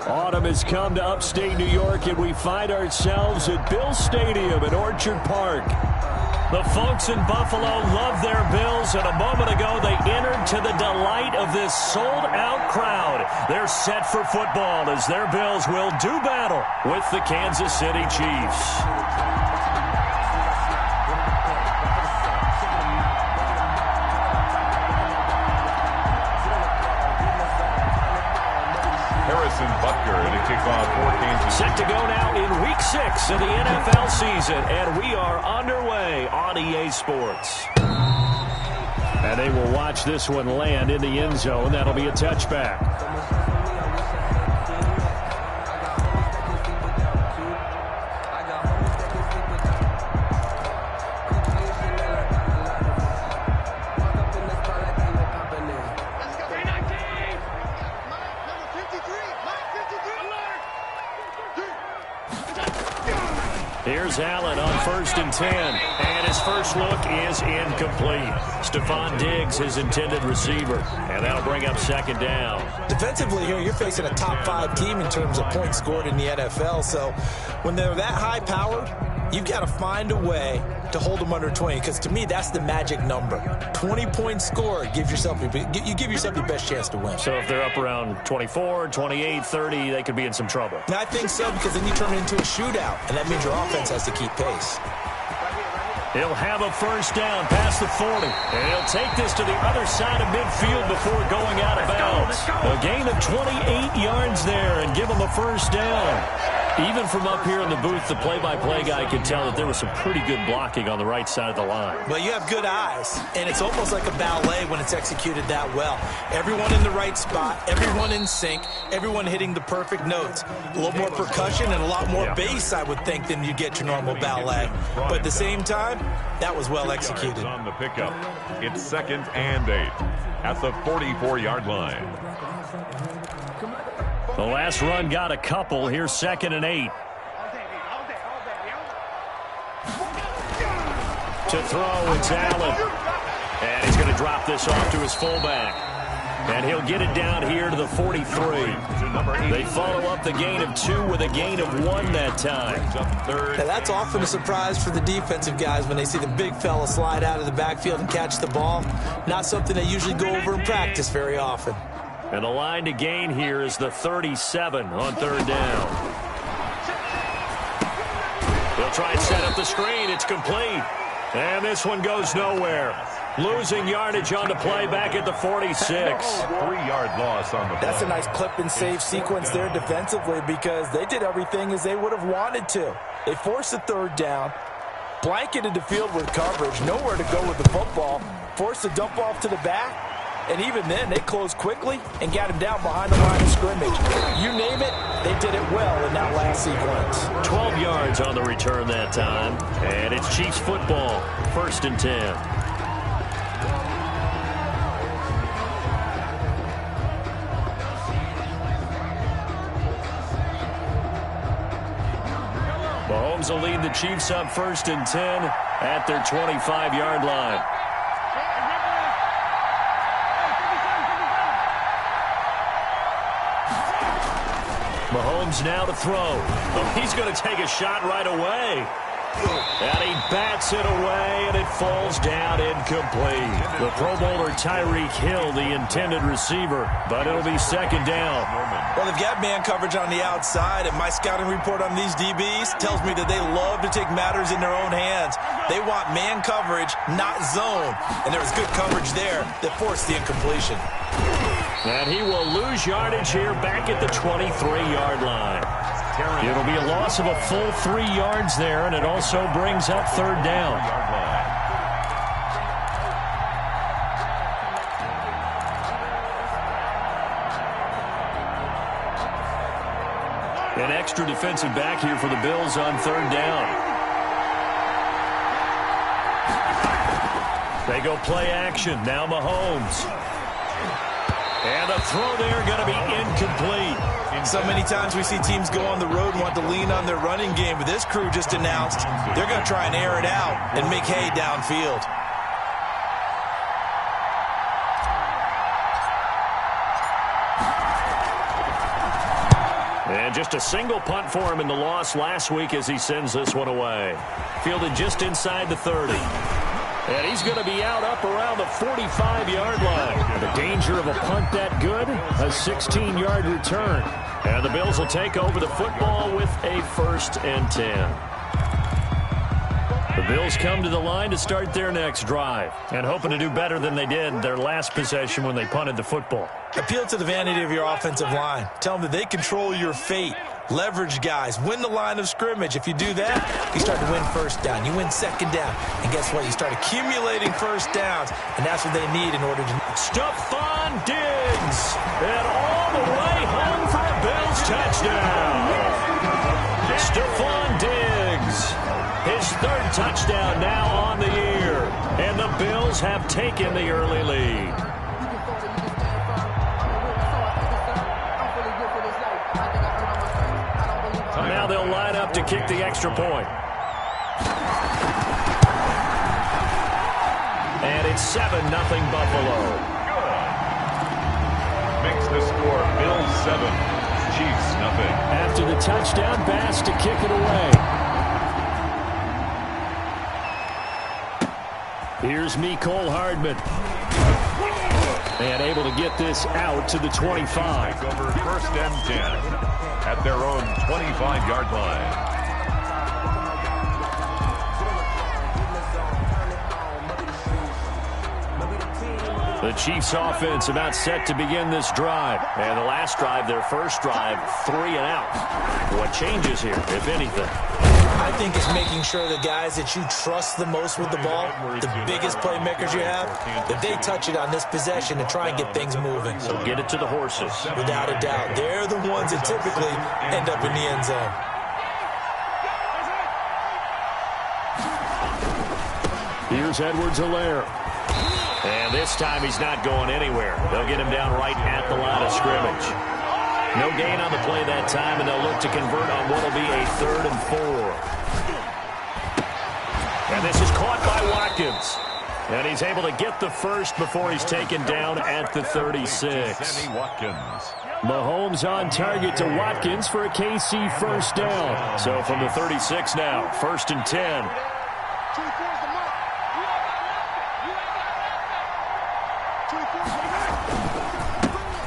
Autumn has come to upstate New York, and we find ourselves at Bill Stadium in Orchard Park. The folks in Buffalo love their Bills, and a moment ago they entered to the delight of this sold-out crowd. They're set for football as their Bills will do battle with the Kansas City Chiefs. Butker in a kickoff for Kansas. Set to go now in Week 6 of the NFL season, and we are underway on EA Sports. And they will watch this one land in the end zone. That'll be a touchback. Here's Allen on 1st and 10, and his first look is incomplete. Stephon Diggs, his intended receiver, and that'll bring up 2nd down. Defensively here, you're facing a top 5 team in terms of points scored in the NFL, so when they're that high-powered, you've got to find a way to hold them under 20, because to me, that's the magic number. 20 points scored, you give yourself your best chance to win. So if they're up around 24, 28, 30, they could be in some trouble. I think so, because then you turn it into a shootout, and that means your offense has to keep pace. He'll have a 1st down past the 40, and he'll take this to the other side of midfield before going out of bounds. A gain of 28 yards there and give him a 1st down. Even from up here in the booth, the play-by-play guy could tell that there was some pretty good blocking on the right side of the line. Well, you have good eyes, and it's almost like a ballet when it's executed that well. Everyone in the right spot, everyone in sync, everyone hitting the perfect notes. A little more percussion and a lot more bass, I would think, than you get your normal ballet. But at the same time, that was well executed. On the pickup, it's 2nd and 8 at the 44-yard line. The last run got a couple. Here's 2nd and 8. To throw, it's Allen. And he's going to drop this off to his fullback. And he'll get it down here to the 43. They follow up the gain of 2 with a gain of 1 that time. Now that's often a surprise for the defensive guys when they see the big fella slide out of the backfield and catch the ball. Not something they usually go over in practice very often. And the line to gain here is the 37 on 3rd down. They'll try and set up the screen. It's complete. And this one goes nowhere. Losing yardage on the play back at the 46. 3-yard loss on the play. That's a nice clip and save sequence there defensively, because they did everything as they would have wanted to. They forced the 3rd down, blanketed the field with coverage, nowhere to go with the football, forced the dump off to the back. And even then, they closed quickly and got him down behind the line of scrimmage. You name it, they did it well in that last sequence. 12 yards on the return that time. And it's Chiefs football, 1st and 10. Mahomes will lead the Chiefs up 1st and 10 at their 25-yard line. Mahomes now to throw. Oh, he's going to take a shot right away. And he bats it away, and it falls down incomplete. The Pro Bowler Tyreek Hill, the intended receiver, but it'll be 2nd down. Well, they've got man coverage on the outside, and my scouting report on these DBs tells me that they love to take matters in their own hands. They want man coverage, not zone. And there was good coverage there that forced the incompletion. And he will lose yardage here back at the 23-yard line. It'll be a loss of a full 3 yards there, and it also brings up 3rd down. An extra defensive back here for the Bills on 3rd down. They go play action. Now Mahomes. And a throw there going to be incomplete. So many times we see teams go on the road and want to lean on their running game, but this crew just announced they're going to try and air it out and make hay downfield. And just a single punt for him in the loss last week as he sends this one away. Fielded just inside the 30. And he's going to be out up around the 45-yard line. The danger of a punt that good, a 16-yard return. And the Bills will take over the football with a 1st and 10. The Bills come to the line to start their next drive and hoping to do better than they did their last possession when they punted the football. Appeal to the vanity of your offensive line. Tell them that they control your fate. Leverage guys. Win the line of scrimmage. If you do that, you start to win 1st down. You win 2nd down. And guess what? You start accumulating 1st downs. And that's what they need in order to... Stephon Diggs. And all the way home for a Bills touchdown. Stephon Diggs. His 3rd touchdown now on the year. And the Bills have taken the early lead. Now they'll line up to kick the extra point. And it's 7-0 Buffalo. Good. Makes the score Bills 7, Chiefs nothing. After the touchdown, Bass to kick it away. Here's Mecole Hardman. And able to get this out to the 25. Take over 1st and 10 at their own 25-yard line. The Chiefs offense about set to begin this drive. And the last drive, their first drive, 3 and out. What changes here, if anything? I think it's making sure the guys that you trust the most with the ball, the biggest playmakers you have, that they touch it on this possession and try and get things moving. So get it to the horses. Without a doubt. They're the ones that typically end up in the end zone. Here's Edwards-Helaire. And this time he's not going anywhere. They'll get him down right at the line of scrimmage. No gain on the play that time, and they'll look to convert on what will be a 3rd and 4. And this is caught by Watkins. And he's able to get the first before he's taken down at the 36. Mahomes on target to Watkins for a KC 1st down. So from the 36 now, 1st and 10.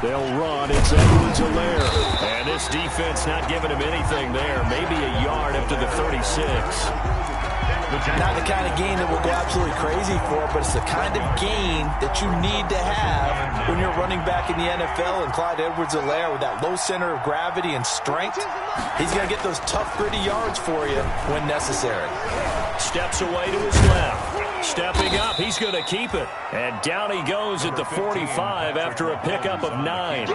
They'll run. It's Edwards-Helaire. And this defense not giving him anything there. Maybe a yard up to the 36. Not the kind of game that we'll go absolutely crazy for, but it's the kind of game that you need to have when you're running back in the NFL. And Clyde Edwards-Helaire with that low center of gravity and strength, he's going to get those tough, gritty yards for you when necessary. Steps away to his left. Stepping up, he's going to keep it. And down he goes at the 45 after a pickup of 9.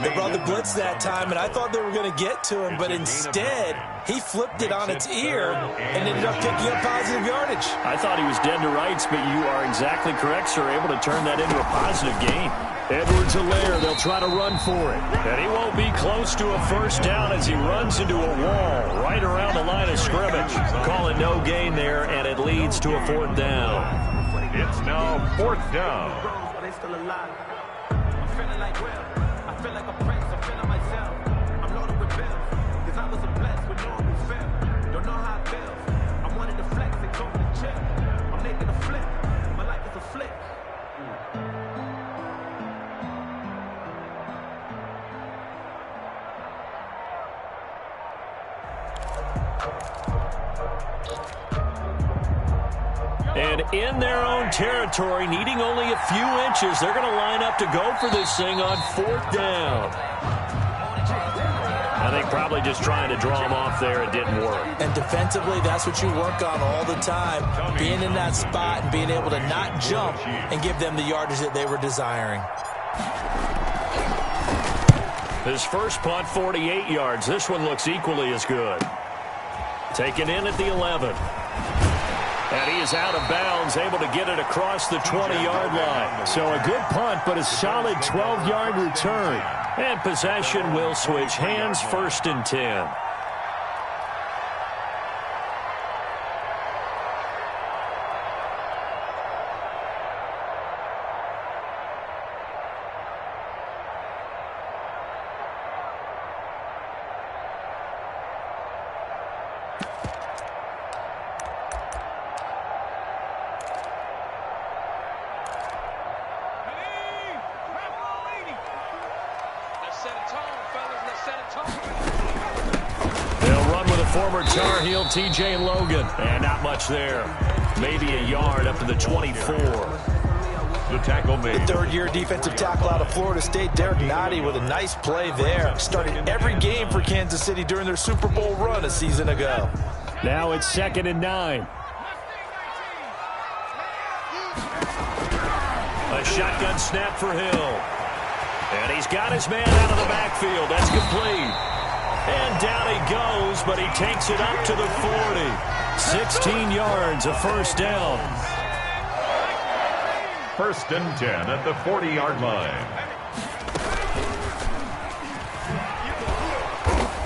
They brought the blitz that time, and I thought they were going to get to him, but instead, he flipped it on its ear and ended up picking up positive yardage. I thought he was dead to rights, but you are exactly correct, sir. Able to turn that into a positive gain. Edwards-Helaire, they'll try to run for it. And he won't be close to a 1st down as he runs into a wall right around the line of scrimmage. Call it no gain there, and it leads to a 4th down. It's now 4th down. And in their own territory, needing only a few inches, they're going to line up to go for this thing on 4th down. I think probably just trying to draw him off there, it didn't work. And defensively, that's what you work on all the time, being in that spot and being able to not jump and give them the yardage that they were desiring. His first punt, 48 yards. This one looks equally as good. Taken in at the 11. And he is out of bounds, able to get it across the 20-yard line. So a good punt, but a solid 12-yard return. And possession will switch hands, 1st and 10. They'll run with a former Tar Heel, TJ Logan. And not much there. Maybe a yard up to the 24. The tackle made. The third-year defensive tackle out of Florida State, Derek Nottie, with a nice play there. Started every game for Kansas City during their Super Bowl run a season ago. Now it's 2nd and 9. A shotgun snap for Hill. And he's got his man out of the backfield. That's complete. And down he goes, but he takes it up to the 40. 16 yards, a first down. 1st and 10 at the 40-yard line.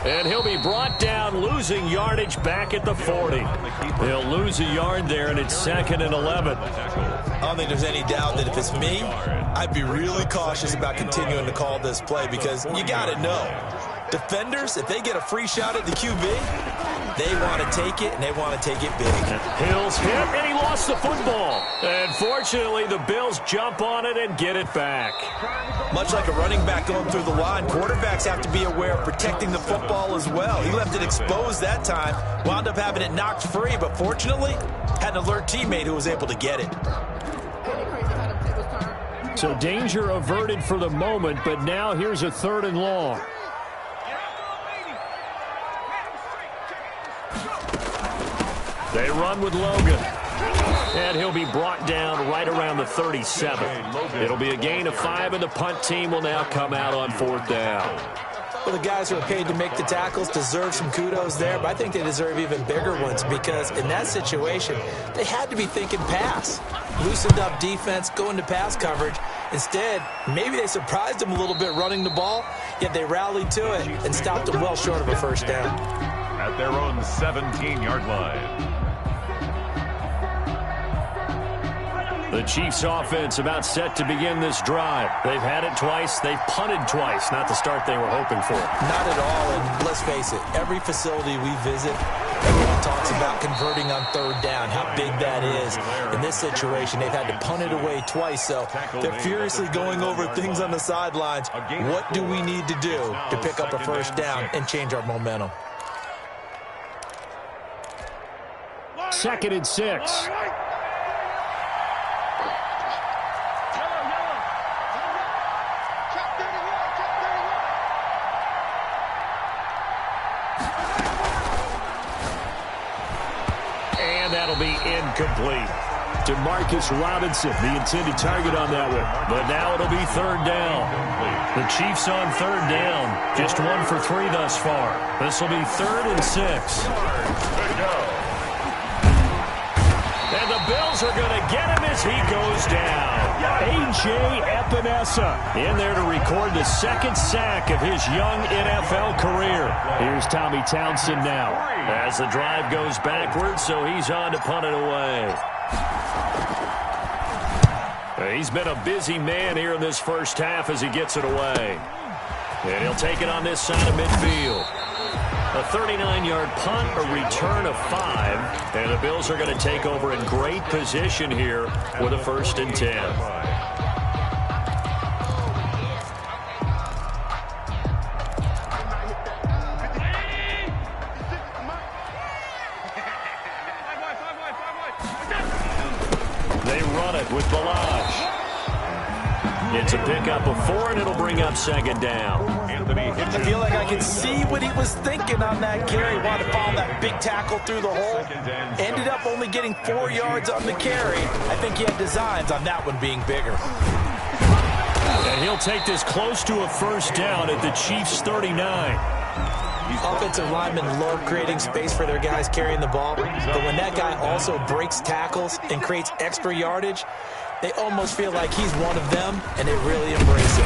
And he'll be brought down, losing yardage back at the 40. They'll lose a yard there, and it's 2nd and 11. I don't think there's any doubt that if it's me, I'd be really cautious about continuing to call this play because you got to know, defenders, if they get a free shot at the QB, they want to take it, and they want to take it big. Hill's hit, and he lost the football. And fortunately, the Bills jump on it and get it back. Much like a running back going through the line, quarterbacks have to be aware of protecting the football as well. He left it exposed that time, wound up having it knocked free, but fortunately, had an alert teammate who was able to get it. So danger averted for the moment, but now here's a 3rd and long. They run with Logan. And he'll be brought down right around the 37. It'll be a gain of 5, and the punt team will now come out on 4th down. Well, the guys who are paid to make the tackles deserve some kudos there, but I think they deserve even bigger ones because in that situation, they had to be thinking pass. Loosened up defense, go into pass coverage. Instead, maybe they surprised them a little bit running the ball, yet they rallied to it and stopped them well short of a first down. At their own 17-yard line. The Chiefs offense about set to begin this drive. They've had it twice. They've punted twice. Not the start they were hoping for. Not at all, and let's face it, every facility we visit, everyone talks about converting on 3rd down, how big that is. In this situation, they've had to punt it away twice, so they're furiously going over things on the sidelines. What do we need to do to pick up a first down and change our momentum? 2nd and 6. And that'll be incomplete. DeMarcus Robinson, the intended target on that one. But now it'll be 3rd down. The Chiefs on 3rd down. Just 1 for 3 thus far. This will be 3rd and 6. And the Bills are going to get him as he goes down. A.J. Epinesa in there to record the 2nd sack of his young NFL career. Here's Tommy Townsend now as the drive goes backwards, so he's on to punt it away. He's been a busy man here in this first half as he gets it away. And he'll take it on this side of midfield. A 39-yard punt, a return of 5, and the Bills are going to take over in great position here with a 1st and 10. They run it with Balazs. It's a pickup of 4, and it'll bring up 2nd down. I feel like I can see what he was thinking on that carry. Wanted to follow that big tackle through the hole. Ended up only getting 4 yards on the carry. I think he had designs on that one being bigger. And he'll take this close to a first down at the Chiefs' 39. Offensive linemen love creating space for their guys carrying the ball. But when that guy also breaks tackles and creates extra yardage, they almost feel like he's one of them, and they really embrace it.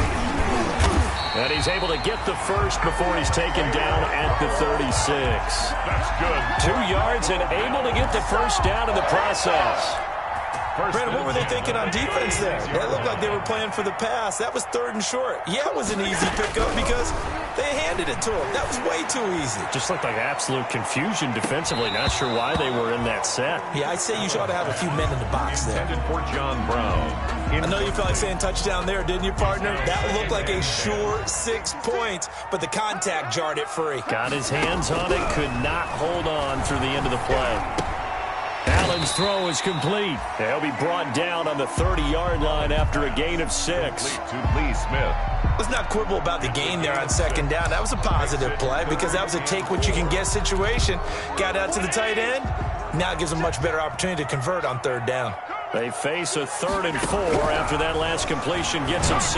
And he's able to get the first before he's taken down at the 36. That's good. 2 yards and able to get the first down in the process. Brandon, what were they thinking on defense there? It looked like they were playing for the pass. That was 3rd and short. Yeah, it was an easy pickup because they handed it to him. That was way too easy. Just looked like absolute confusion defensively. Not sure why they were in that set. Yeah, I'd say you ought to have a few men in the box there. For John Brown. I know you felt like saying touchdown there, didn't you, partner? That looked like a sure 6 points, but the contact jarred it free. Got his hands on it, could not hold on through the end of the play. Allen's throw is complete. He'll be brought down on the 30-yard line after a gain of 6. To Lee Smith. Let's not quibble about the gain there on 2nd down. That was a positive play because that was a take-what-you-can-get situation. Got out to the tight end. Now it gives them a much better opportunity to convert on 3rd down. They face a 3rd and 4 after that last completion gets him 6.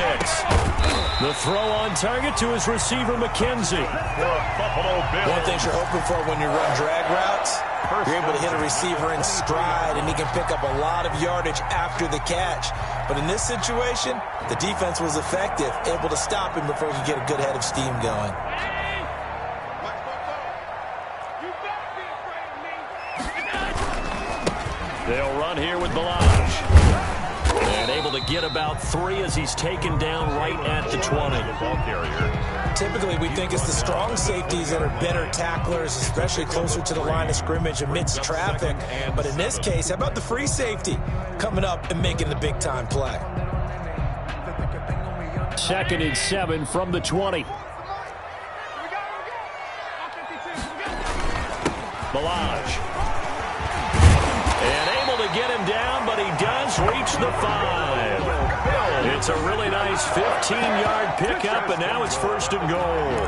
The throw on target to his receiver, McKenzie. One thing you're hoping for when you run drag routes, you're able to hit a receiver in stride, and he can pick up a lot of yardage after the catch. But in this situation, the defense was effective, able to stop him before he could get a good head of steam going. They'll run here with Balaj. And able to get about 3 as he's taken down right at the 20. Typically, we think it's the strong safeties that are better tacklers, especially closer to the line of scrimmage amidst traffic. But in this case, how about the free safety coming up and making the big-time play? 2nd and 7 from the 20. Balaj. And able to get him down, but he does reach the 5. It's a really nice 15-yard pickup, and now it's 1st and goal.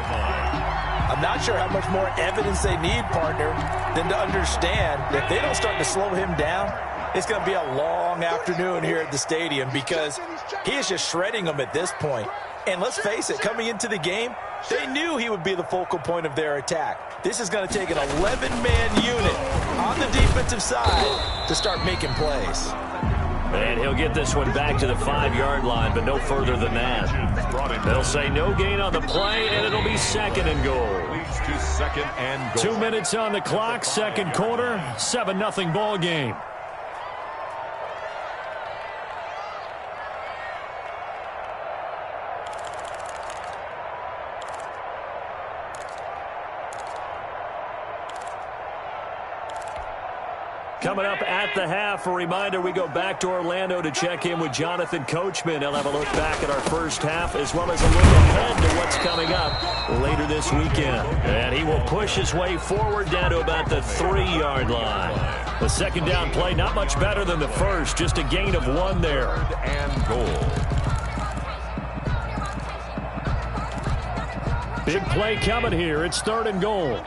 I'm not sure how much more evidence they need, partner, than to understand if they don't start to slow him down, it's going to be a long afternoon here at the stadium because he is just shredding them at this point. And let's face it, coming into the game, they knew he would be the focal point of their attack. This is going to take an 11-man unit on the defensive side to start making plays. And he'll get this one back to the 5-yard line, but no further than that. They'll say no gain on the play, and it'll be 2nd and goal. 2 minutes on the clock, 2nd quarter, 7-0 ball game. Coming up at the half, a reminder, we go back to Orlando to check in with Jonathan Coachman. He'll have a look back at our first half as well as a look ahead to what's coming up later this weekend. And he will push his way forward down to about the 3-yard line. The 2nd down play, not much better than the first, just a gain of 1 there. And goal. Big play coming here. It's 3rd and goal.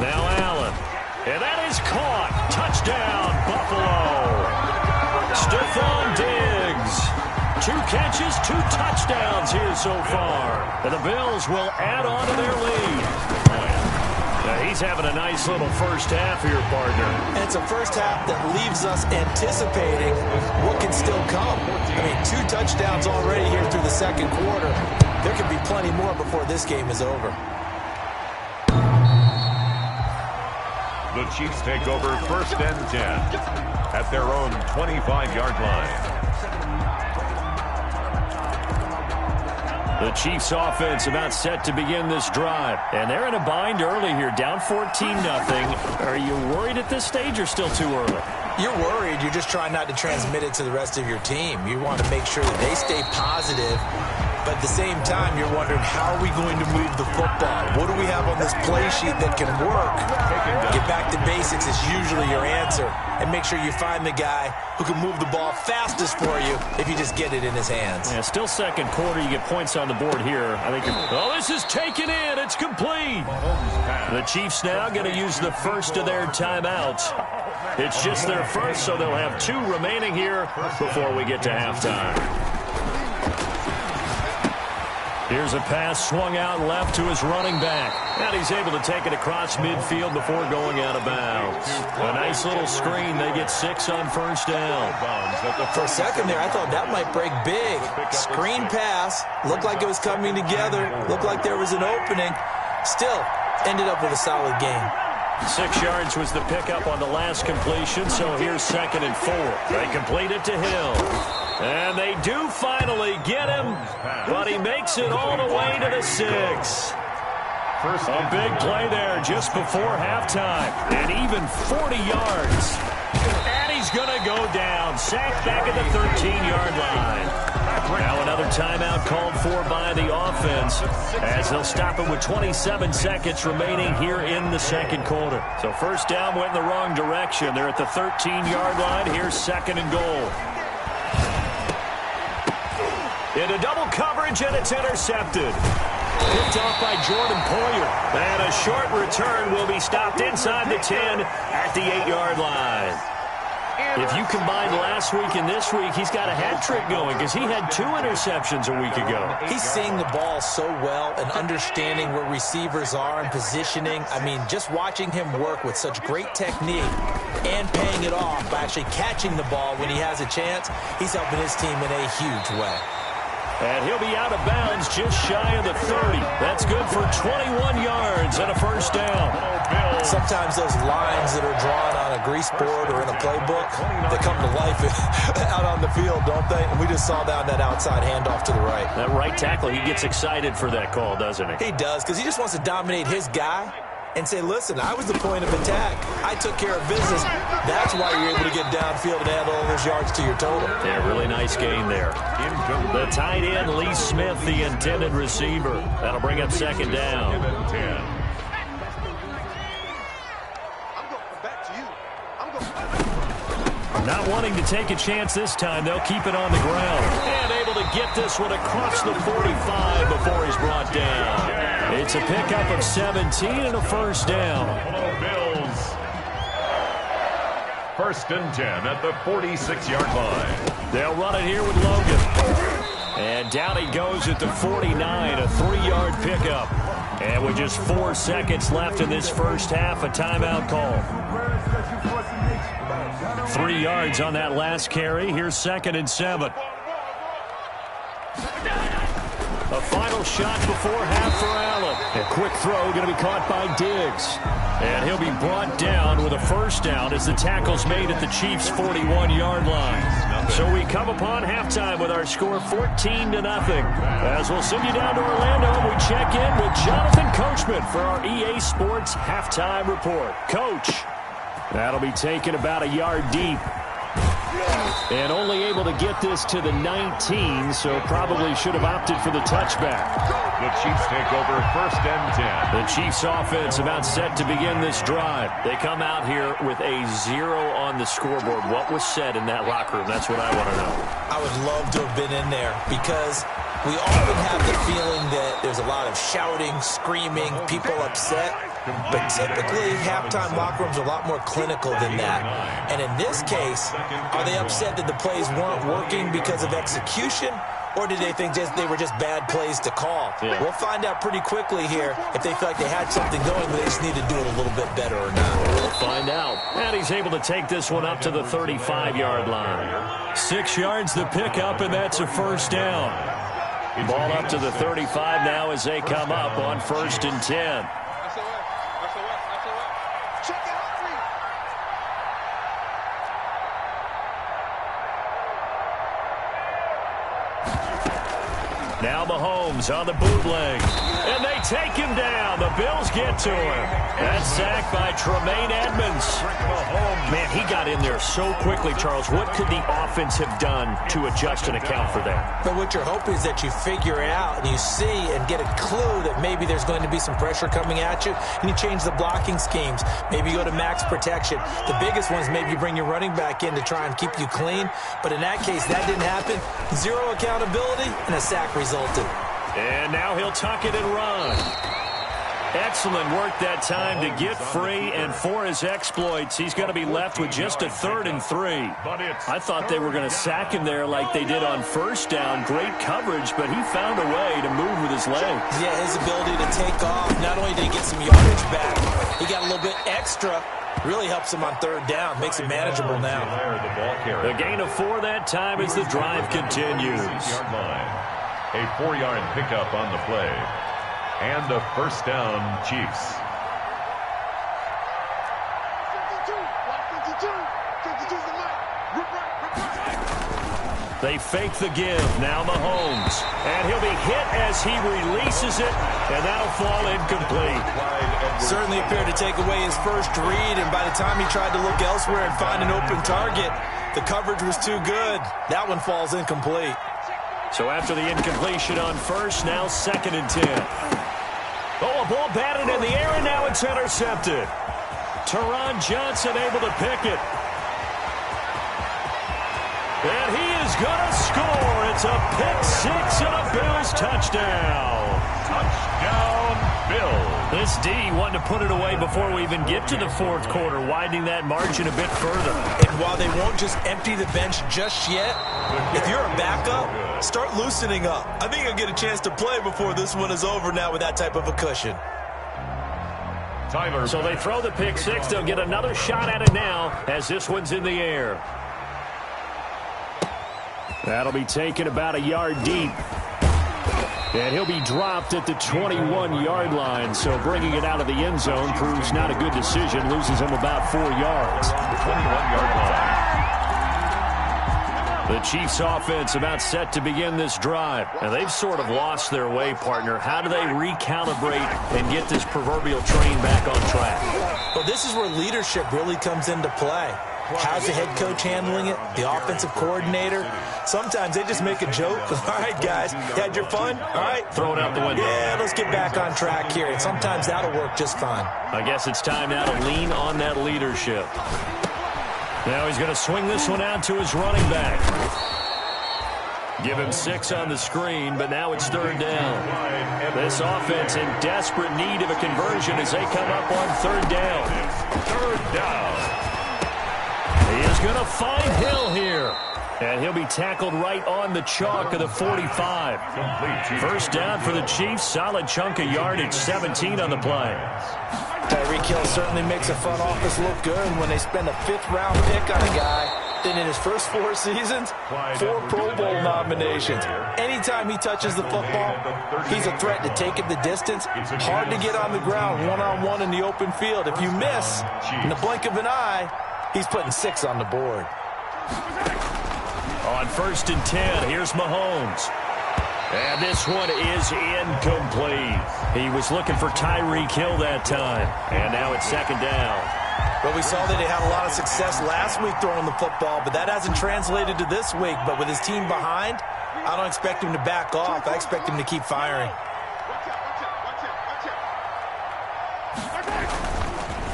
Now Allen. And that is caught. Touchdown, Buffalo. Stephon Diggs. 2 catches, 2 touchdowns here so far. And the Bills will add on to their lead. Now he's having a nice little first half here, partner. And it's a first half that leaves us anticipating what can still come. I mean, 2 touchdowns already here through the 2nd quarter. There could be plenty more before this game is over. The Chiefs take over 1st and 10 at their own 25-yard line. The Chiefs offense about set to begin this drive. And they're in a bind early here, down 14-0. Are you worried at this stage or still too early? You're worried. You're just trying not to transmit it to the rest of your team. You want to make sure that they stay positive. But at the same time, you're wondering, how are we going to move the football? What do we have on this play sheet that can work? Get back to basics is usually your answer. And make sure you find the guy who can move the ball fastest for you if you just get it in his hands. Yeah, still 2nd quarter. You get points on the board here. I think. Oh, this is taken in. It's complete. The Chiefs now going to use the first of their timeouts. It's just their first, so they'll have 2 remaining here before we get to halftime. Here's a pass swung out left to his running back. And he's able to take it across midfield before going out of bounds. A nice little screen. They get 6 on 1st down. For a second there, I thought that might break big. Screen pass. Looked like it was coming together. Looked like there was an opening. Still, ended up with a solid game. 6 yards was the pickup on the last completion, so here's 2nd and 4. They complete it to Hill. And they do finally get him, but he makes it all the way to the 6. A big play there just before halftime, and even 40 yards. And he's going to go down, sacked back at the 13-yard line. Now another timeout called for by the offense, as they'll stop it with 27 seconds remaining here in the second quarter. So first down went in the wrong direction. They're at the 13-yard line. Here's 2nd and goal. Into double coverage, and it's intercepted. Picked off by Jordan Poyer. And a short return will be stopped inside the 10 at the 8-yard line. If you combine last week and this week, he's got a hat trick going because he had 2 interceptions a week ago. He's seeing the ball so well and understanding where receivers are and positioning. I mean, just watching him work with such great technique and paying it off by actually catching the ball when he has a chance, he's helping his team in a huge way. And he'll be out of bounds just shy of the 30. That's good for 21 yards and a first down. Sometimes those lines that are drawn on a grease board or in a playbook, they come to life out on the field, don't they? And we just saw that outside handoff to the right. That right tackle, he gets excited for that call, doesn't he? He does, because he just wants to dominate his guy and say, listen, I was the point of attack. I took care of business. That's why you're able to get downfield and add all those yards to your total. Yeah, really nice game there. The tight end, Lee Smith, the intended receiver. That'll bring up 2nd down. Not wanting to take a chance this time, they'll keep it on the ground. And able to get this one across the 45 before he's brought down. It's a pickup of 17 and a first down. Bills. 1st and 10 at the 46-yard line. They'll run it here with Logan. And down he goes at the 49, a 3-yard pickup. And with just 4 seconds left in this first half, a timeout call. 3 yards on that last carry. Here's 2nd and 7. A final shot before half for Allen. A quick throw going to be caught by Diggs. And he'll be brought down with a first down as the tackle's made at the Chiefs' 41-yard line. So we come upon halftime with our score 14-0. As we'll send you down to Orlando, we check in with Jonathan Coachman for our EA Sports Halftime Report. Coach, that'll be taken about a yard deep. And only able to get this to the 19, so probably should have opted for the touchback. The Chiefs take over 1st and 10. The Chiefs offense about set to begin this drive. They come out here with a 0 on the scoreboard. What was said in that locker room? That's what I want to know. I would love to have been in there because we often have the feeling that there's a lot of shouting, screaming, people upset. But typically, halftime locker rooms are a lot more clinical than that. And in this case, are they upset that the plays weren't working because of execution? Or did they think they were just bad plays to call? Yeah. We'll find out pretty quickly here if they feel like they had something going, but they just need to do it a little bit better or not. We'll find out. And he's able to take this one up to the 35-yard line. 6 yards the pickup, and that's a first down. Ball up to the 35 now as they come up on 1st and 10. Now Mahomes on the bootleg. And they take him down. The Bills get to him. That's sacked by Tremaine Edmonds. Man, he got in there so quickly, Charles. What could the offense have done to adjust and account for that? But what you're hoping is that you figure it out and you see and get a clue that maybe there's going to be some pressure coming at you, and you change the blocking schemes. Maybe you go to max protection. The biggest one is maybe you bring your running back in to try and keep you clean. But in that case, that didn't happen. 0 accountability and a sack resulted. And now he'll tuck it and run. Excellent work that time to get free, and for his exploits, he's going to be left with just a 3rd and 3. I thought they were going to sack him there like they did on first down. Great coverage, but he found a way to move with his legs. Yeah, his ability to take off. Not only did he get some yardage back, he got a little bit extra. Really helps him on 3rd down. Makes it manageable now. The gain of 4 that time as the drive continues. A 4-yard pickup on the play. And a first down, Chiefs. They fake the give. Now Mahomes. And he'll be hit as he releases it, and that'll fall incomplete. Certainly appeared to take away his first read, and by the time he tried to look elsewhere and find an open target, the coverage was too good. That one falls incomplete. So after the incompletion on first, now 2nd and 10. Oh, a ball batted in the air, and now it's intercepted. Teron Johnson able to pick it. And he is going to score. It's a pick-6 and a Bills touchdown. Touchdown, Bills. This D wanted to put it away before we even get to the 4th quarter, widening that margin a bit further. And while they won't just empty the bench just yet, if you're a backup, start loosening up. I think you'll get a chance to play before this one is over now with that type of a cushion. Tyler. So they throw the pick-6. They'll get another shot at it now as this one's in the air. That'll be taken about a yard deep. And he'll be dropped at the 21-yard line. So bringing it out of the end zone proves not a good decision. Loses him about 4 yards. 21-yard line. The Chiefs offense about set to begin this drive. And they've sort of lost their way, partner. How do they recalibrate and get this proverbial train back on track? Well, this is where leadership really comes into play. How's the head coach handling it? The offensive coordinator? Sometimes they just make a joke. All right, guys, you had your fun? All right. Throw it out the window. Yeah, let's get back on track here. And sometimes that'll work just fine. I guess it's time now to lean on that leadership. Now he's going to swing this one out to his running back. Give him 6 on the screen, but now it's 3rd down. This offense in desperate need of a conversion as they come up on 3rd down. 3rd down. He is going to find Hill here. And he'll be tackled right on the chalk of the 45. First down for the Chiefs. Solid chunk of yardage, 17 on the play. Tyreek Hill certainly makes a front office look good when they spend a 5th-round pick on a guy. Then in his first 4 seasons, 4 Pro Bowl nominations. Anytime he touches the football, he's a threat to take it the distance. Hard to get on the ground one-on-one in the open field. If you miss, in the blink of an eye, he's putting 6 on the board. On 1st and 10, here's Mahomes. And this one is incomplete. He was looking for Tyreek Hill that time. And now it's 2nd down. Well, we saw that he had a lot of success last week throwing the football, but that hasn't translated to this week. But with his team behind, I don't expect him to back off. I expect him to keep firing.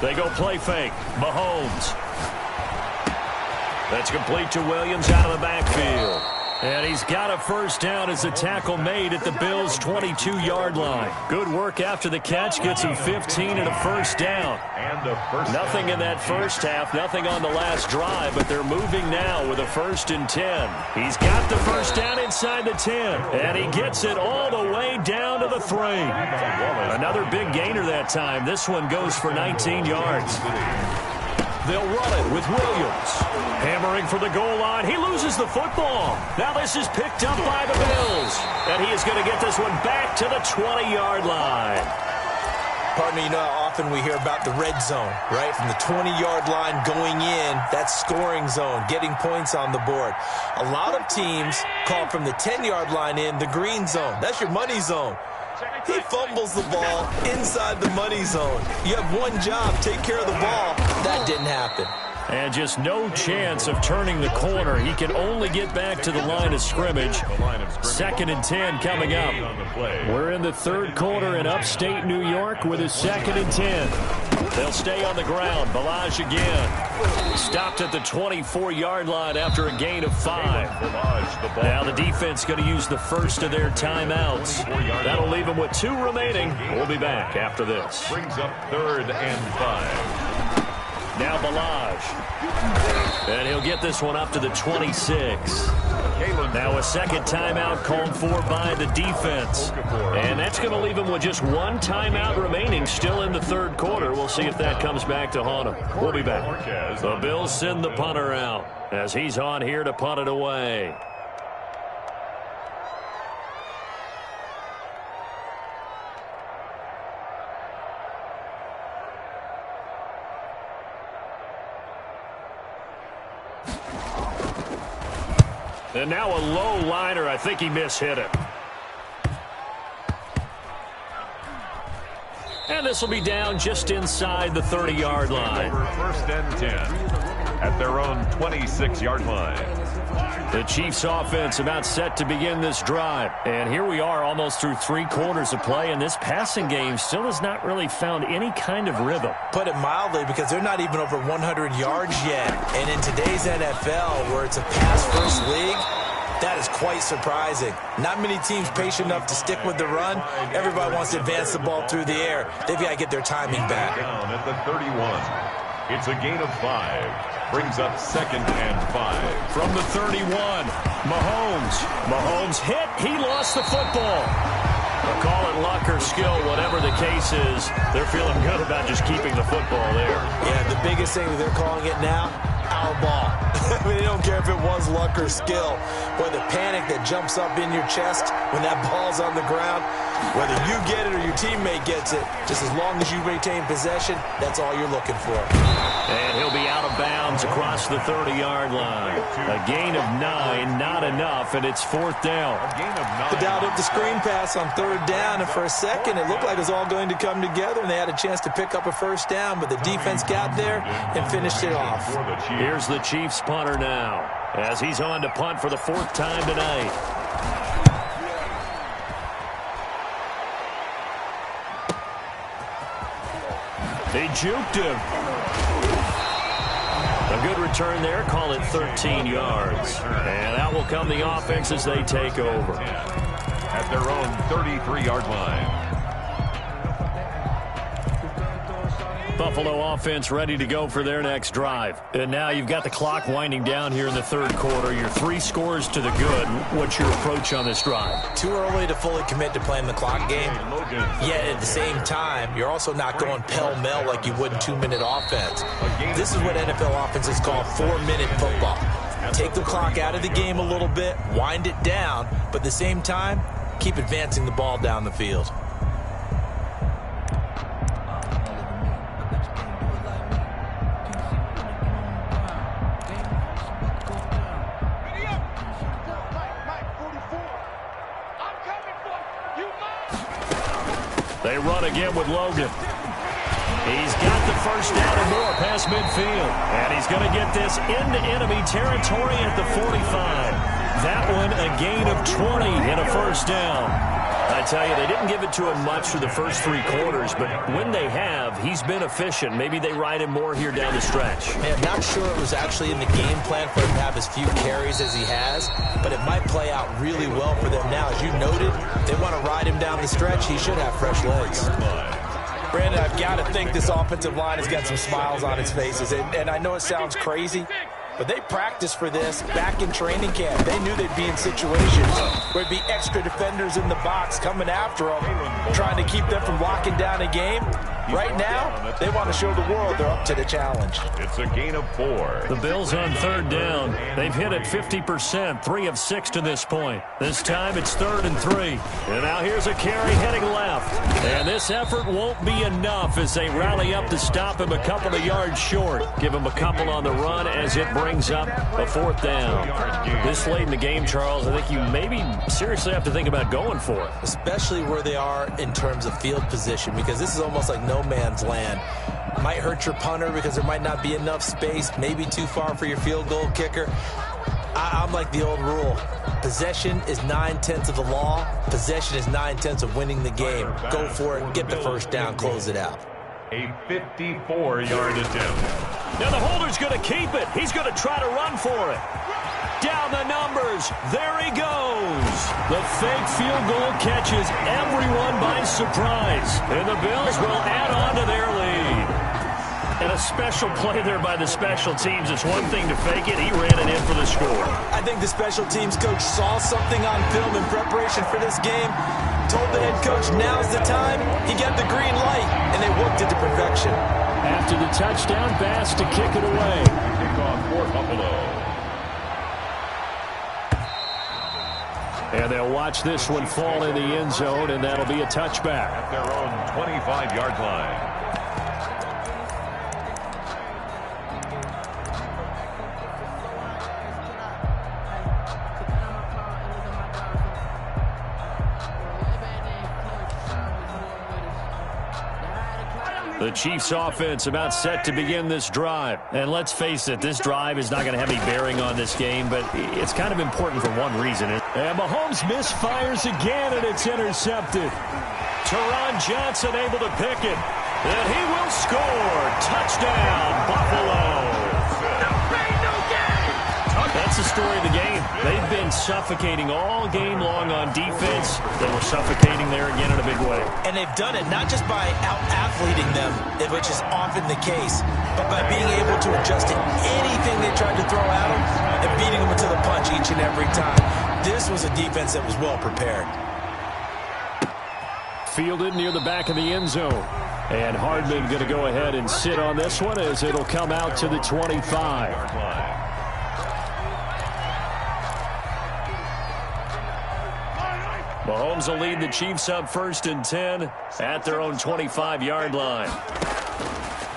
They go play fake. Mahomes. That's complete to Williams out of the backfield. And he's got a first down as the tackle made at the Bills' 22-yard line. Good work after the catch. Gets him 15 and a first down. Nothing in that first half, nothing on the last drive, but they're moving now with a 1st and 10. He's got the first down inside the 10, and he gets it all the way down to the 3. Another big gainer that time. This one goes for 19 yards. They'll run it with Williams. Hammering for the goal line. He loses the football. Now this is picked up by the Bills. And he is going to get this one back to the 20-yard line. Partner, you know how often we hear about the red zone, right? From the 20-yard line going in, that's scoring zone, getting points on the board. A lot of teams call from the 10-yard line in the green zone. That's your money zone. He fumbles the ball inside the money zone. You have one job, take care of the ball. That didn't happen. And just no chance of turning the corner. He can only get back to the line of scrimmage. 2nd and 10 coming up. We're in the 3rd quarter in upstate New York with a 2nd and 10. They'll stay on the ground. Balaj again. Stopped at the 24-yard line after a gain of 5. Now the defense going to use the first of their timeouts. That'll leave them with 2 remaining. We'll be back after this. Brings up 3rd and 5. Now Balaj. And he'll get this one up to the 26. Now a 2nd timeout called for by the defense. And that's going to leave him with just 1 timeout remaining still in the 3rd quarter. We'll see if that comes back to haunt him. We'll be back. The Bills send the punter out as he's on here to punt it away. And now a low liner. I think he mishit it. And this will be down just inside the 30-yard line. First and 10 at their own 26-yard line. The Chiefs offense about set to begin this drive. And here we are almost through 3 quarters of play, and this passing game still has not really found any kind of rhythm. Put it mildly, because they're not even over 100 yards yet. And in today's NFL, where it's a pass-first league, that is quite surprising. Not many teams patient enough to stick with the run. Everybody wants to advance the ball through the air. They've got to get their timing back. Down at the 31. It's a gain of 5. Brings up 2nd and 5. From the 31, Mahomes hit. He lost the football. They'll call it luck or skill, whatever the case is. They're feeling good about just keeping the football there. Yeah, the biggest thing that they're calling it now, our ball. I mean, they don't care if it was luck or skill. Boy, the panic that jumps up in your chest when that ball's on the ground, whether you get it or your teammate gets it, just as long as you retain possession, that's all you're looking for. And he'll be out of bounds across the 30-yard line. A gain of 9, not enough, and it's 4th down. They dialed up the screen pass on 3rd down, and for a second it looked like it was all going to come together, and they had a chance to pick up a 1st down, but the defense got there and finished it off. Here's the Chiefs punter now, as he's on to punt for the 4th time tonight. They juked him. A good return there. Call it 13 yards. And out will come the offense as they take over. At their own 33-yard line. Buffalo offense ready to go for their next drive. And now you've got the clock winding down here in the 3rd quarter. You're 3 scores to the good. What's your approach on this drive? Too early to fully commit to playing the clock game. Yet at the same time, you're also not going pell-mell like you would in 2-minute offense. This is what NFL offenses call 4-minute football. Take the clock out of the game a little bit, wind it down, but at the same time, keep advancing the ball down the field. They run again with Logan. He's got the 1st down and more past midfield. And he's going to get this into enemy territory at the 45. That one a gain of 20 and a 1st down. I tell you, they didn't give it to him much for the first 3 quarters, but when they have, he's been efficient. Maybe they ride him more here down the stretch. I'm not sure it was actually in the game plan for him to have as few carries as he has, but it might play out really well for them now. As you noted, they want to ride him down the stretch. He should have fresh legs. Brandon, I've got to think this offensive line has got some smiles on its faces, and I know it sounds crazy, but they practiced for this back in training camp. They knew they'd be in situations where there'd be extra defenders in the box coming after them, trying to keep them from locking down a game. Right now, they want to show the world they're up to the challenge. It's a gain of 4. The Bills on 3rd down. They've hit it 50%, 3 of 6 to this point. This time it's 3rd and 3. And now here's a carry heading left. And this effort won't be enough as they rally up to stop him a couple of yards short. Give him a couple on the run as it brings up a 4th down. This late in the game, Charles, I think you maybe seriously have to think about going for it. Especially where they are in terms of field position, because this is almost like no man's land. Might hurt your punter because there might not be enough space, maybe too far for your field goal kicker. I'm like the old rule. Possession is 9/10 of the law. Possession is 9/10 of winning the game. Go for it, get the 1st down, close it out. A 54-yard attempt. Now the holder's going to keep it. He's going to try to run for it. Down the numbers. There he goes. The fake field goal catches everyone by surprise. And the Bills will add on to their lead. And a special play there by the special teams. It's one thing to fake it. He ran it in for the score. I think the special teams coach saw something on film in preparation for this game, told the head coach now's the time. He got the green light, and they worked it to perfection. After the touchdown pass to kick it away. Kickoff for Buffalo. And they'll watch this one fall in the end zone, and that'll be a touchback. At their own 25-yard line. The Chiefs offense about set to begin this drive. And let's face it, this drive is not going to have any bearing on this game, but it's kind of important for one reason. And Mahomes misfires again, and it's intercepted. Teron Johnson able to pick it. And he will score. Touchdown, Buffalo. That's the story of the game. They've been suffocating all game long on defense. They were suffocating there again in a big way. And they've done it not just by out-athleting them, which is often the case, but by being able to adjust to anything they tried to throw at them and beating them into the punch each and every time. This was a defense that was well prepared. Fielded near the back of the end zone. And Hardman going to go ahead and sit on this one as it'll come out to the 25. Mahomes will lead the Chiefs up 1st and 10 at their own 25-yard line.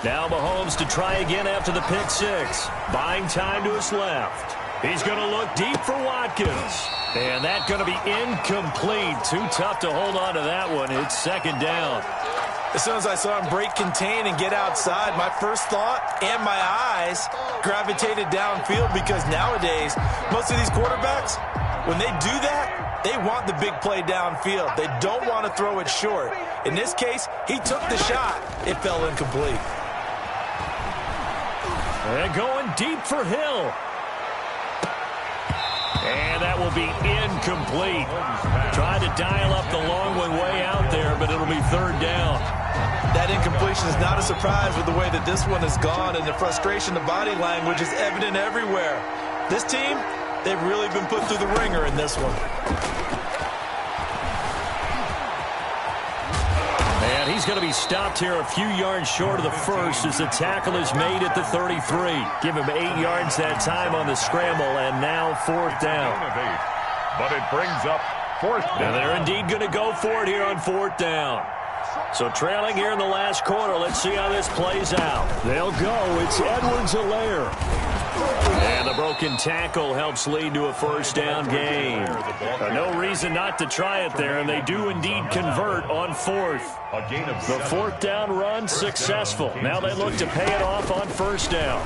Now Mahomes to try again after the pick six. Buying time to his left. He's going to look deep for Watkins. And that's going to be incomplete. Too tough to hold on to that one. It's 2nd down. As soon as I saw him break contain and get outside, my first thought and my eyes gravitated downfield, because nowadays, most of these quarterbacks, when they do that, they want the big play downfield. They don't want to throw it short. In this case, he took the shot. It fell incomplete. And going deep for Hill. And that will be incomplete. Tried to dial up the long one way out there, but it'll be 3rd down. That incompletion is not a surprise with the way that this one has gone, and the frustration, the body language is evident everywhere. This team, they've really been put through the ringer in this one. And he's going to be stopped here a few yards short of the first as the tackle is made at the 33. Give him 8 yards that time on the scramble, and now 4th down. But it brings up 4th down. And they're indeed going to go for it here on 4th down. So trailing here in the last quarter. Let's see how this plays out. They'll go. It's Edwards-Helaire. And the broken tackle helps lead to a 1st down gain. No reason not to try it there, and they do indeed convert on 4th. The 4th down run successful. Now they look to pay it off on 1st down.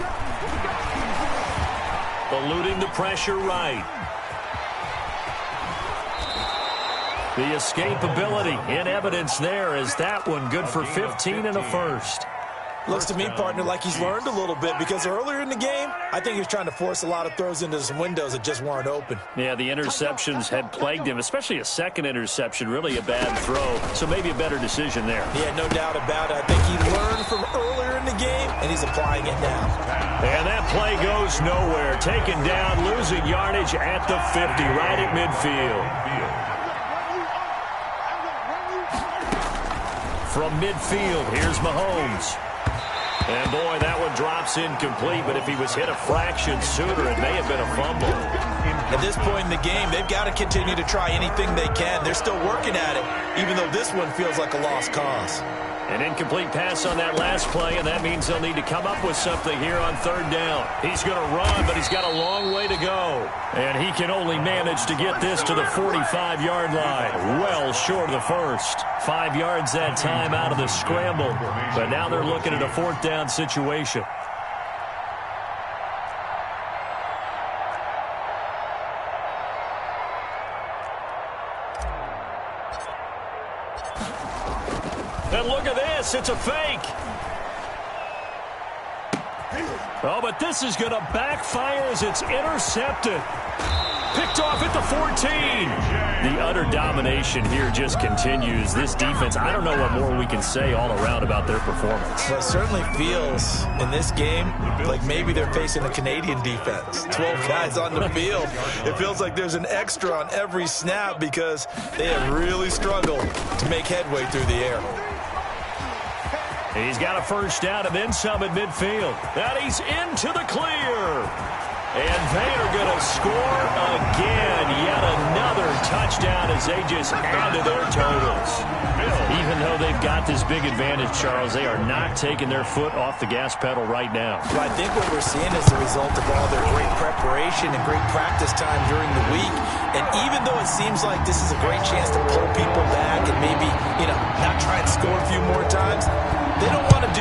Eluding the pressure right. The escapability in evidence there as that one good for 15 and a first. Looks to me, partner, like he's learned a little bit, because earlier in the game, I think he was trying to force a lot of throws into some windows that just weren't open. Yeah, the interceptions had plagued him, especially a second interception, really a bad throw. So maybe a better decision there. Yeah, no doubt about it. I think he learned from earlier in the game, and he's applying it now. And that play goes nowhere. Taken down, losing yardage at the 50, right at midfield. From midfield, here's Mahomes. And, boy, that one drops incomplete, but if he was hit a fraction sooner, it may have been a fumble. At this point in the game, they've got to continue to try anything they can. They're still working at it, even though this one feels like a lost cause. An incomplete pass on that last play, and that means they'll need to come up with something here on 3rd down. He's going to run, but he's got a long way to go. And he can only manage to get this to the 45-yard line. Well short of the first. 5 yards that time out of the scramble. But now they're looking at a 4th down situation. And look at this. It's a fake. Oh, but this is going to backfire as it's intercepted. Picked off at the 14. The utter domination here just continues. This defense, I don't know what more we can say all around about their performance. Well, it certainly feels in this game like maybe they're facing a Canadian defense. 12 guys on the field. It feels like there's an extra on every snap because they have really struggled to make headway through the air. He's got a 1st down and then some at midfield. And he's into the clear. And they are going to score again. Yet another touchdown as they just add to their totals. Even though they've got this big advantage, Charles, they are not taking their foot off the gas pedal right now. Well, I think what we're seeing is the result of all their great preparation and great practice time during the week. And even though it seems like this is a great chance to pull people back and maybe, not try and score a few more times, they don't want to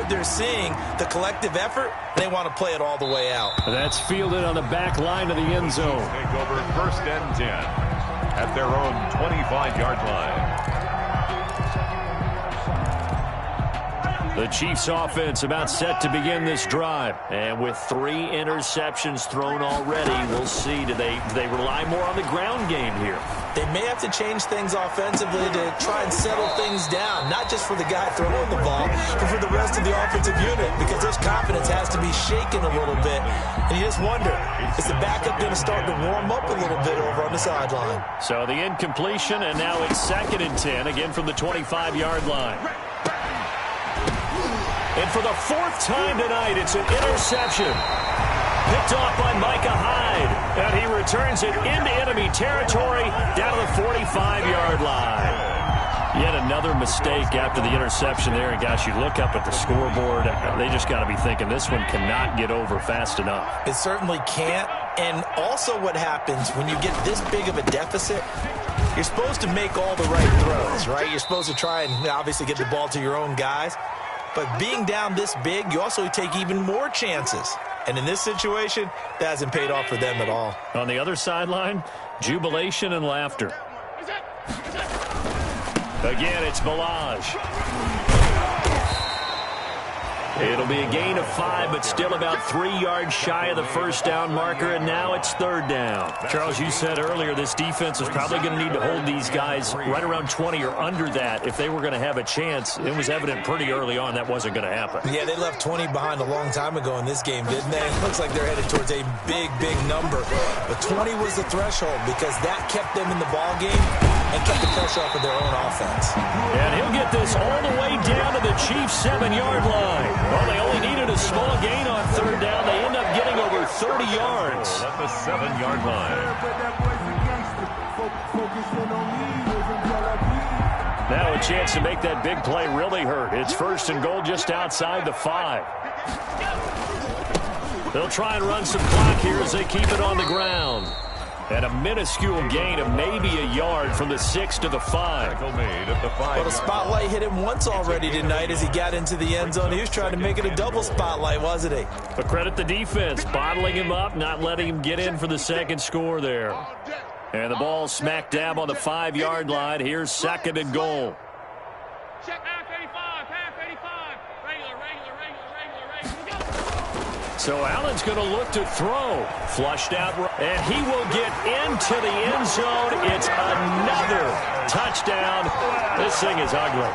what they're seeing, the collective effort, they want to play it all the way out. That's fielded on the back line of the end zone. Take over 1st and 10 at their own 25-yard line. The Chiefs offense about set to begin this drive. And with 3 interceptions thrown already, we'll see. Do they rely more on the ground game here? They may have to change things offensively to try and settle things down, not just for the guy throwing the ball, but for the rest of the offensive unit, because their confidence has to be shaken a little bit. And you just wonder, is the backup going to start to warm up a little bit over on the sideline? So the incompletion, and now it's 2nd and 10, again from the 25-yard line. And for the 4th time tonight, it's an interception. Picked off by Micah Hyde. And he returns it into enemy territory down to the 45-yard line. Yet another mistake after the interception there. And, gosh, you look up at the scoreboard. They just got to be thinking this one cannot get over fast enough. It certainly can't. And also what happens when you get this big of a deficit, you're supposed to make all the right throws, right? You're supposed to try and obviously get the ball to your own guys. But being down this big, you also take even more chances. And in this situation, that hasn't paid off for them at all. On the other sideline, jubilation and laughter. Again, it's Balaj. It'll be a gain of 5, but still about 3 yards shy of the 1st down marker, and now it's 3rd down. Charles, you said earlier this defense is probably going to need to hold these guys right around 20 or under that if they were going to have a chance. It was evident pretty early on that wasn't going to happen. Yeah, they left 20 behind a long time ago in this game, didn't they? It looks like they're headed towards a big, big number. But 20 was the threshold because that kept them in the ball game and kept the pressure off of their own offense. And he'll get this all the way down to the Chiefs' 7-yard line. Well, they only needed a small gain on 3rd down. They end up getting over 30 yards. At the 7-yard line. Now a chance to make that big play really hurt. It's 1st and goal just outside the 5. They'll try and run some clock here as they keep it on the ground. And a minuscule gain of maybe a yard from the 6 to the 5. Well, the spotlight hit him once already tonight as he got into the end zone. He was trying to make it a double spotlight, wasn't he? But credit the defense, bottling him up, not letting him get in for the 2nd score there. And the ball smack dab on the 5-yard line. Here's 2nd and goal. Check half 85, half 85. Regular. So Allen's going to look to throw. Flushed out, and he will get into the end zone. It's another touchdown. This thing is ugly.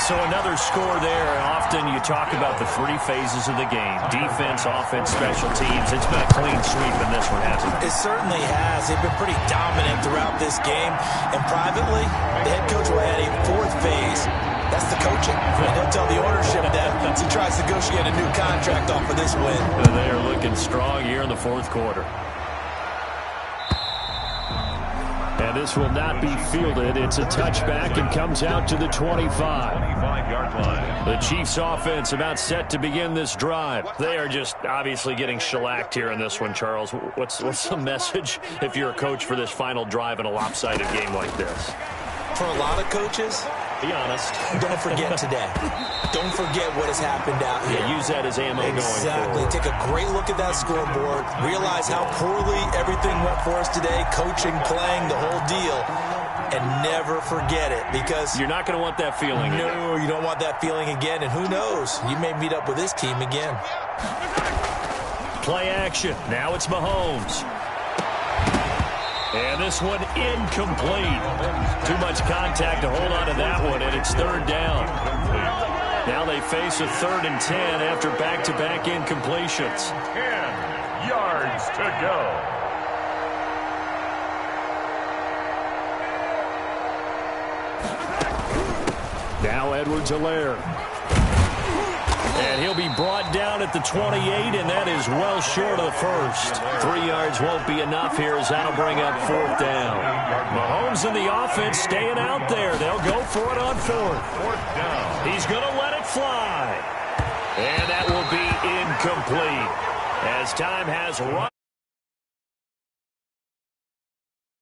So another score there. Often you talk about the 3 phases of the game. Defense, offense, special teams. It's been a clean sweep in this one, hasn't it? It certainly has. They've been pretty dominant throughout this game. And privately, the head coach will add a 4th phase. That's the coaching. And he'll tell the ownership that as he tries to negotiate a new contract off of this win. They are looking strong here in the 4th quarter. And this will not be fielded. It's a touchback and comes out to the 25. 25-yard line. The Chiefs offense about set to begin this drive. They are just obviously getting shellacked here in this one, Charles. What's the message if you're a coach for this final drive in a lopsided game like this? For a lot of coaches, be honest. Don't forget today. Don't forget what has happened out here. Yeah, use that as ammo going forward. Exactly. Take a great look at that scoreboard. Realize how poorly everything went for us today. Coaching, playing, the whole deal. And never forget it because you're not going to want that feeling again. No, you don't want that feeling again. And who knows? You may meet up with this team again. Play action. Now it's Mahomes. And this one incomplete. Too much contact to hold on to that one, and it's 3rd down. Now they face a 3rd and 10 after back-to-back incompletions. 10 yards to go. Now Edwards-Helaire. And he'll be brought down at the 28, and that is well short of the 1st. 3 yards won't be enough here as that'll bring up 4th down. Mahomes and the offense staying out there. They'll go for it on 4th. 4th down. He's going to let it fly. And that will be incomplete as time has run.